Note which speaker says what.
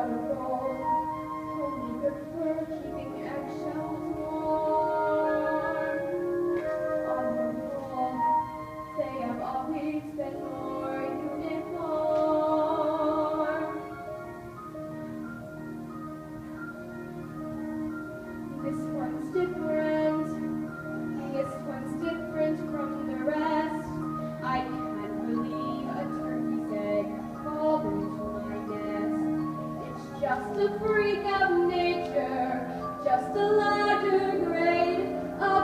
Speaker 1: without a goal, only good for keeping eggshells warm. On the wall, they have always been more uniform. This one's different. This one's different from the rest. I can't believe a turkey's egg crawled into my nest. It's just a freak of nature, just a larger grade of